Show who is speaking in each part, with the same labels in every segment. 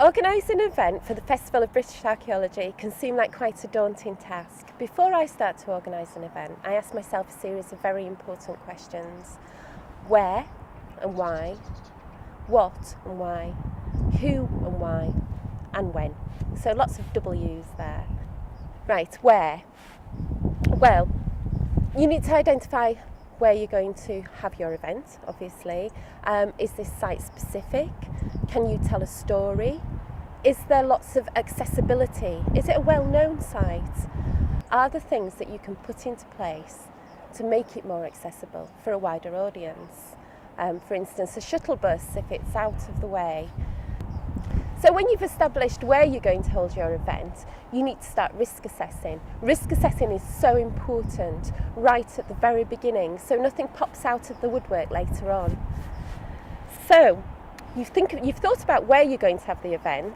Speaker 1: Organising an event for the Festival of British Archaeology can seem like quite a daunting task. Before I start to organise an event, I ask myself a series of very important questions. Where and why? What and why? Who and why? And when? So lots of W's there. Right, where? Well, you need to identify where you're going to have your event, obviously. Is this site specific? Can you tell a story? Is there lots of accessibility? Is it a well-known site? Are there things that you can put into place to make it more accessible for a wider audience? For instance, a shuttle bus if it's out of the way. So when you've established where you're going to hold your event, you need to start risk assessing. Risk assessing is so important right at the very beginning, so nothing pops out of the woodwork later on. So you've thought about where you're going to have the event.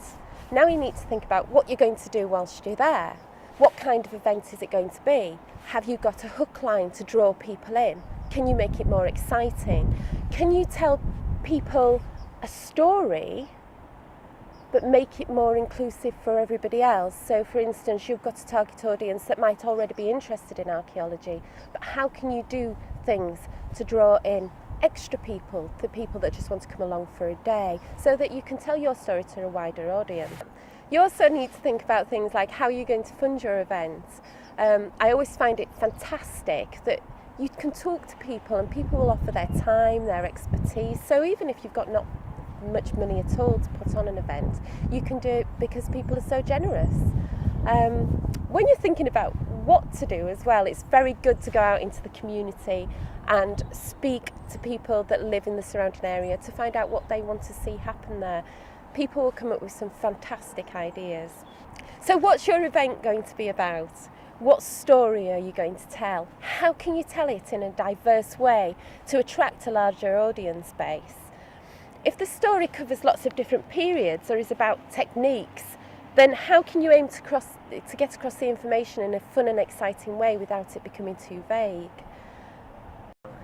Speaker 1: Now you need to think about what you're going to do whilst you're there. What kind of event is it going to be? Have you got a hook line to draw people in? Can you make it more exciting? Can you tell people a story but make it more inclusive for everybody else? So for instance, you've got a target audience that might already be interested in archaeology, but how can you do things to draw in extra people, the people that just want to come along for a day, so that you can tell your story to a wider audience? You also need to think about things like how you're going to fund your event. I always find it fantastic that you can talk to people and people will offer their time, their expertise. So even if you've got not much money at all to put on an event, you can do it because people are so generous. When you're thinking about what to do as well, it's very good to go out into the community and speak to people that live in the surrounding area to find out what they want to see happen there. People will come up with some fantastic ideas. So what's your event going to be about? What story are you going to tell? How can you tell it in a diverse way to attract a larger audience base? If the story covers lots of different periods or is about techniques, then how can you aim to get across the information in a fun and exciting way without it becoming too vague?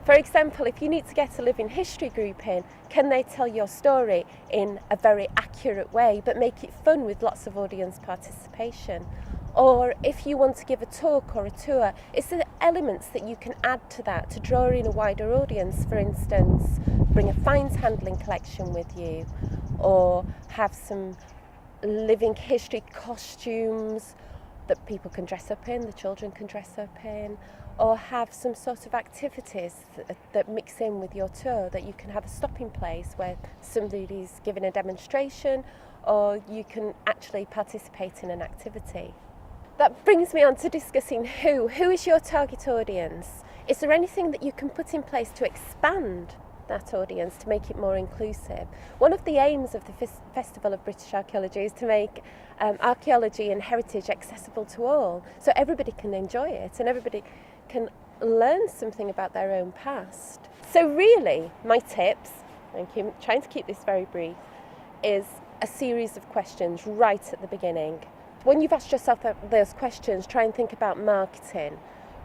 Speaker 1: For example, if you need to get a living history group in, can they tell your story in a very accurate way but make it fun with lots of audience participation? Or if you want to give a talk or a tour, is there elements that you can add to that to draw in a wider audience? For instance, bring a finds handling collection with you, or have some living history costumes that people can dress up in, the children can dress up in, or have some sort of activities that mix in with your tour, that you can have a stopping place where somebody's giving a demonstration or you can actually participate in an activity. That brings me on to discussing who. Who is your target audience? Is there anything that you can put in place to expand that audience, to make it more inclusive? One of the aims of the Festival of British Archaeology is to make archaeology and heritage accessible to all, so everybody can enjoy it and everybody can learn something about their own past. So really, my tips, and trying to keep this very brief, is a series of questions right at the beginning. When you've asked yourself those questions, try and think about marketing.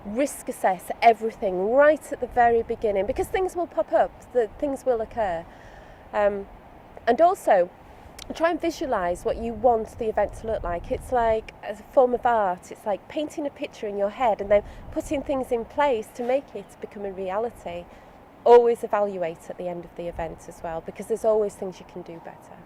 Speaker 1: Risk assess everything right at the very beginning, because things will pop up, things will occur. And also, try and visualise what you want the event to look like. It's like a form of art. It's like painting a picture in your head and then putting things in place to make it become a reality. Always evaluate at the end of the event as well, because there's always things you can do better.